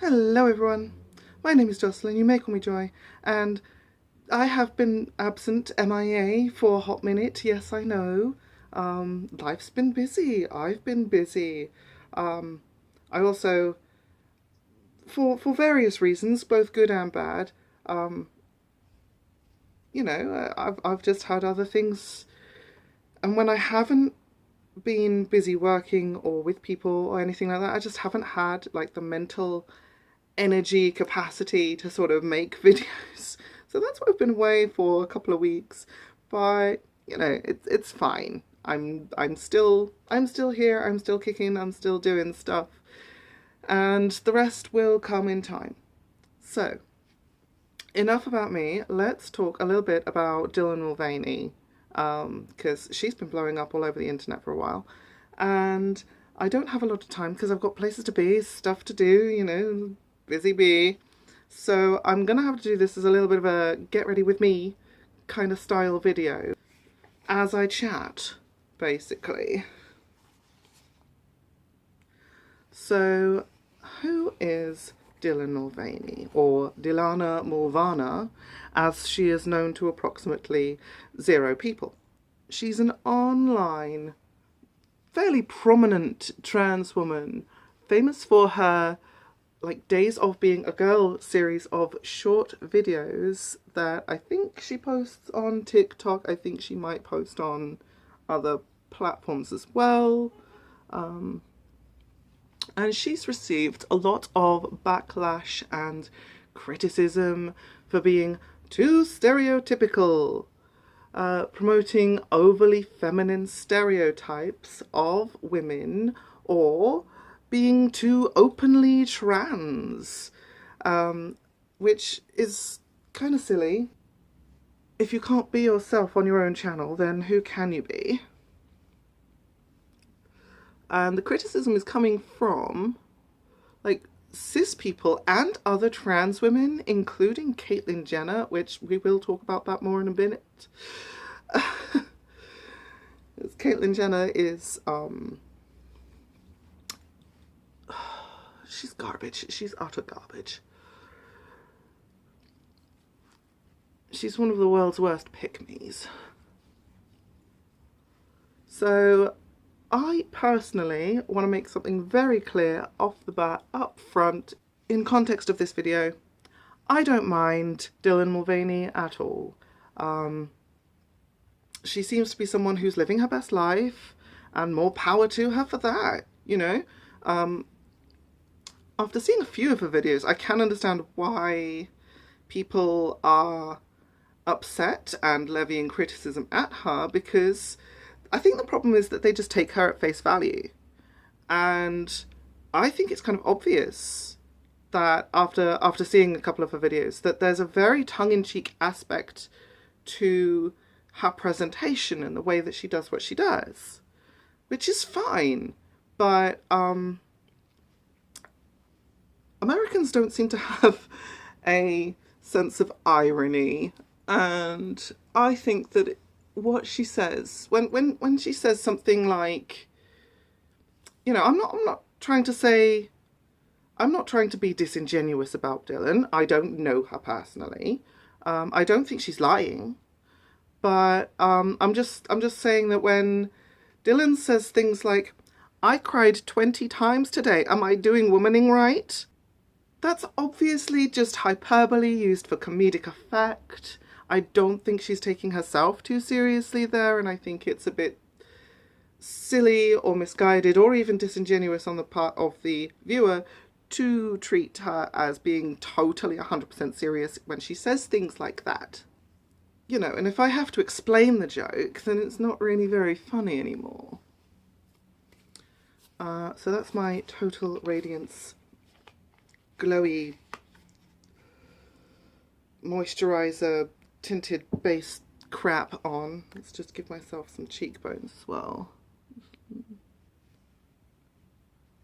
Hello everyone, my name is Jocelyn, you may call me Joy, and I have been absent MIA for a hot minute. Yes, I know. Life's been busy, I've been busy. I also, for various reasons, both good and bad, I've just had other things, and when I haven't been busy working or with people or anything like that, I just haven't had like the mental energy capacity to sort of make videos. So that's why I've been away for a couple of weeks. But you know, it's fine. I'm still here, I'm still kicking, I'm still doing stuff. And the rest will come in time. So enough about me. Let's talk a little bit about Dylan Mulvaney. Because she's been blowing up all over the internet for a while. And I don't have a lot of time because I've got places to be, stuff to do, you know, busy bee. So I'm gonna have to do this as a little bit of a get ready with me kind of style video as I chat, basically. So who is Dylan Mulvaney, or Dilana Mulvana, as she is known to approximately 0 people? She's an online, fairly prominent trans woman, famous for her like Days of Being a Girl series of short videos that I think she posts on TikTok. I think she might post on other platforms as well. And she's received a lot of backlash and criticism for being too stereotypical, promoting overly feminine stereotypes of women, or being too openly trans, which is kind of silly. If you can't be yourself on your own channel, then who can you be? And the criticism is coming from like cis people and other trans women, including Caitlyn Jenner, which we will talk about that more in a minute. Caitlyn Jenner is she's garbage. She's utter garbage. She's one of the world's worst pick-me's. So I personally want to make something very clear off the bat, up front, in context of this video. I don't mind Dylan Mulvaney at all. She seems to be someone who's living her best life, and more power to her for that, you know. After seeing a few of her videos, I can understand why people are upset and levying criticism at her, because I think the problem is that they just take her at face value. And I think it's kind of obvious that after seeing a couple of her videos, that there's a very tongue-in-cheek aspect to her presentation and the way that she does what she does, which is fine. But Americans don't seem to have a sense of irony, and I think that what she says, when she says something like, you know, I'm not trying to be disingenuous about Dylan. I don't know her personally. I don't think she's lying, but I'm just saying that when Dylan says things like, I cried 20 times today, am I doing womaning right? That's obviously just hyperbole used for comedic effect. I don't think she's taking herself too seriously there, and I think it's a bit silly or misguided or even disingenuous on the part of the viewer to treat her as being totally 100% serious when she says things like that. You know, and if I have to explain the joke, then it's not really very funny anymore. So that's my Total Radiance glowy moisturizer tinted base crap on. Let's just give myself some cheekbones as well.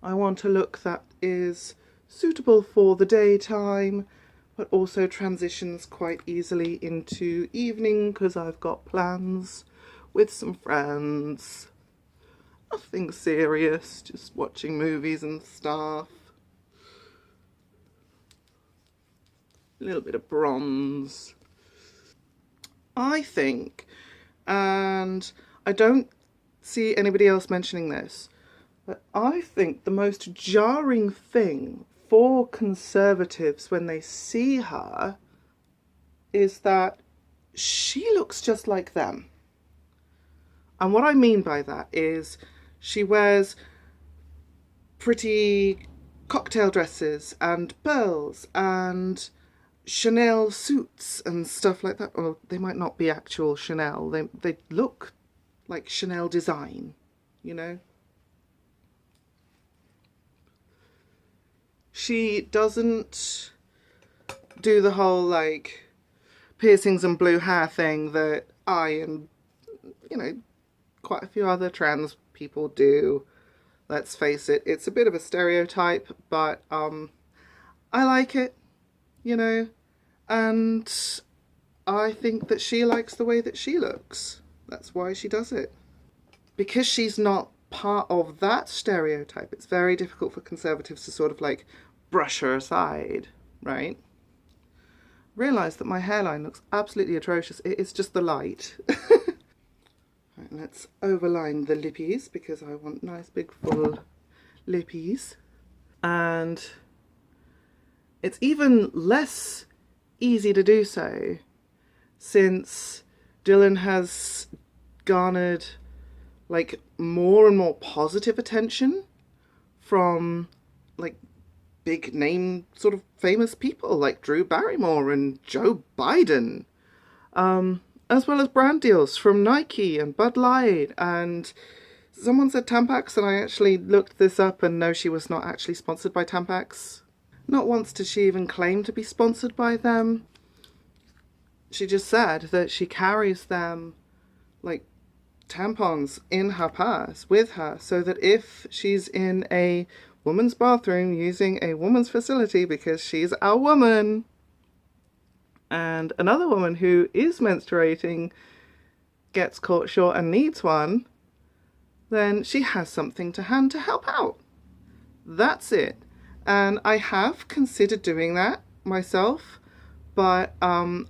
I want a look that is suitable for the daytime, but also transitions quite easily into evening, because I've got plans with some friends. Nothing serious, just watching movies and stuff. A little bit of bronze. I think, and I don't see anybody else mentioning this, but I think the most jarring thing for conservatives when they see her is that she looks just like them. And what I mean by that is she wears pretty cocktail dresses and pearls and Chanel suits and stuff like that. Well, they might not be actual Chanel. They look like Chanel design, you know? She doesn't do the whole like piercings and blue hair thing that I and, you know, quite a few other trans people do. Let's face it, it's a bit of a stereotype, but I like it, you know, and I think that she likes the way that she looks. That's why she does it. Because she's not part of that stereotype, it's very difficult for conservatives to sort of like brush her aside, right? Realise that my hairline looks absolutely atrocious. It is just the light. Right, let's overline the lippies because I want nice big full lippies. And it's even less easy to do so since Dylan has garnered like more and more positive attention from like big name sort of famous people like Drew Barrymore and Joe Biden, as well as brand deals from Nike and Bud Light, and someone said Tampax, and I actually looked this up and no, she was not actually sponsored by Tampax. Not once did she even claim to be sponsored by them. She just said that she carries them like tampons in her purse with her so that if she's in a woman's bathroom using a woman's facility because she's a woman and another woman who is menstruating gets caught short and needs one, then she has something to hand to help out. That's it. And I have considered doing that myself, but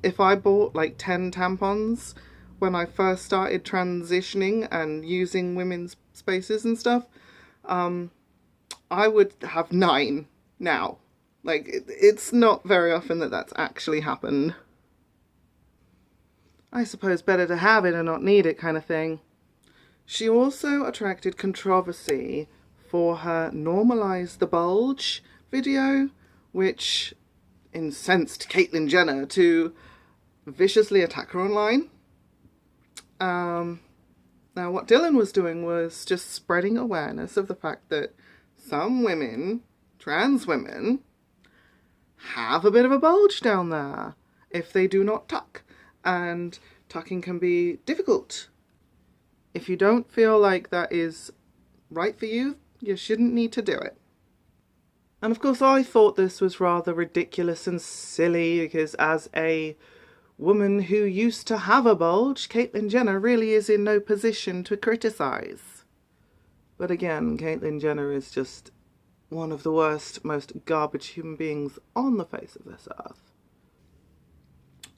if I bought like 10 tampons when I first started transitioning and using women's spaces and stuff, I would have 9 now. Like, it's not very often that that's actually happened. I suppose better to have it and not need it kind of thing. She also attracted controversy for her Normalize the Bulge video, which incensed Caitlyn Jenner to viciously attack her online. Now what Dylan was doing was just spreading awareness of the fact that some women, trans women, have a bit of a bulge down there if they do not tuck, and tucking can be difficult. If you don't feel like that is right for you, you shouldn't need to do it. And of course I thought this was rather ridiculous and silly because as a woman who used to have a bulge, Caitlyn Jenner really is in no position to criticise. But again, Caitlyn Jenner is just one of the worst, most garbage human beings on the face of this earth.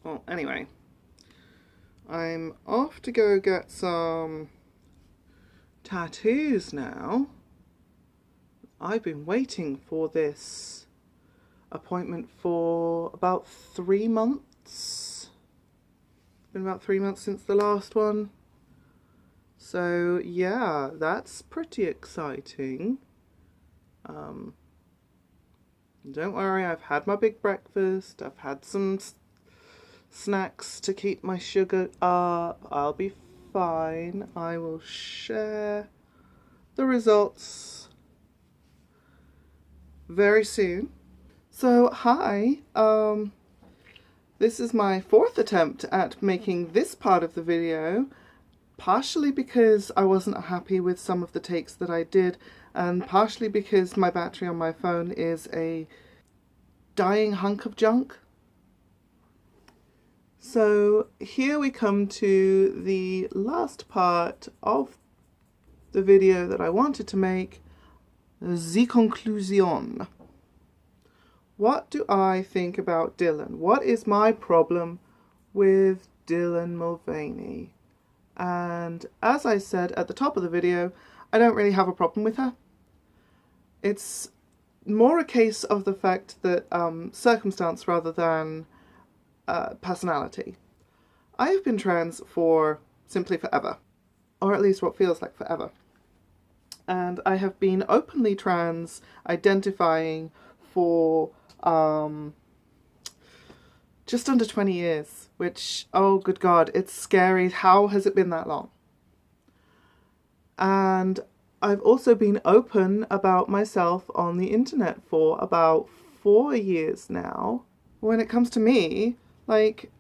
Well, anyway, I'm off to go get some tattoos now. I've been waiting for this appointment for about 3 months. It's been about 3 months since the last one. So yeah, that's pretty exciting. Don't worry, I've had my big breakfast. I've had some snacks to keep my sugar up. I'll be fine. I will share the results very soon. So hi, this is my 4th attempt at making this part of the video, partially because I wasn't happy with some of the takes that I did, and partially because my battery on my phone is a dying hunk of junk. So here we come to the last part of the video that I wanted to make, the conclusion. what do I think about Dylan? What is my problem with Dylan Mulvaney? And as I said at the top of the video, I don't really have a problem with her. It's more a case of the fact that circumstance rather than personality. I have been trans for simply forever, or at least what feels like forever. And I have been openly trans identifying for just under 20 years, which, oh good God, it's scary. How has it been that long? And I've also been open about myself on the internet for about 4 years now. When it comes to me, like,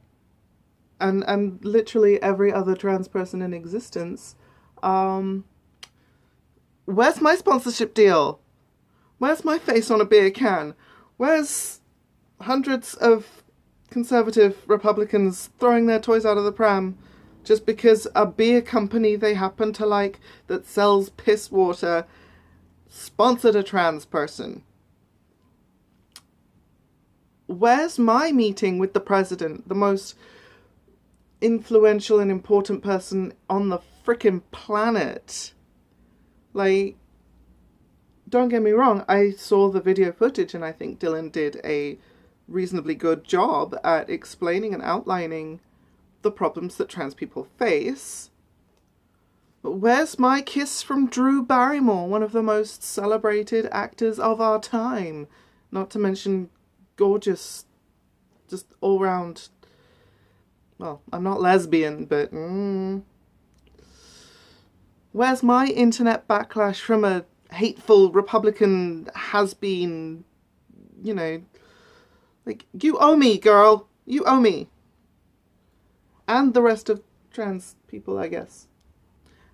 and literally every other trans person in existence, where's my sponsorship deal? Where's my face on a beer can? Where's hundreds of conservative Republicans throwing their toys out of the pram just because a beer company they happen to like that sells piss water sponsored a trans person? Where's my meeting with the president, the most influential and important person on the frickin' planet? Like, don't get me wrong, I saw the video footage and I think Dylan did a reasonably good job at explaining and outlining the problems that trans people face. But where's my kiss from Drew Barrymore, one of the most celebrated actors of our time? Not to mention gorgeous, just all round, well, I'm not lesbian, but where's my internet backlash from a hateful Republican has-been, you know, like, you owe me, girl, you owe me. And the rest of trans people, I guess.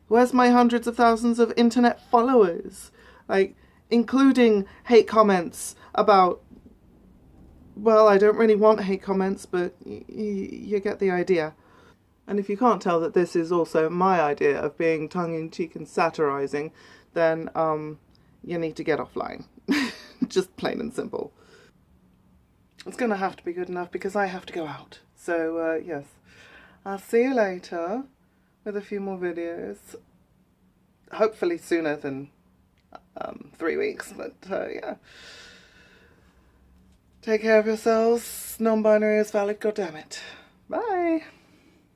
Where's my hundreds of thousands of internet followers? Like, including hate comments about, well, I don't really want hate comments, but you get the idea. And if you can't tell that this is also my idea of being tongue-in-cheek and satirizing, then you need to get offline. Just plain and simple. It's going to have to be good enough because I have to go out. So, yes. I'll see you later with a few more videos. Hopefully sooner than 3 weeks, but yeah. Take care of yourselves. Non-binary is valid, goddammit.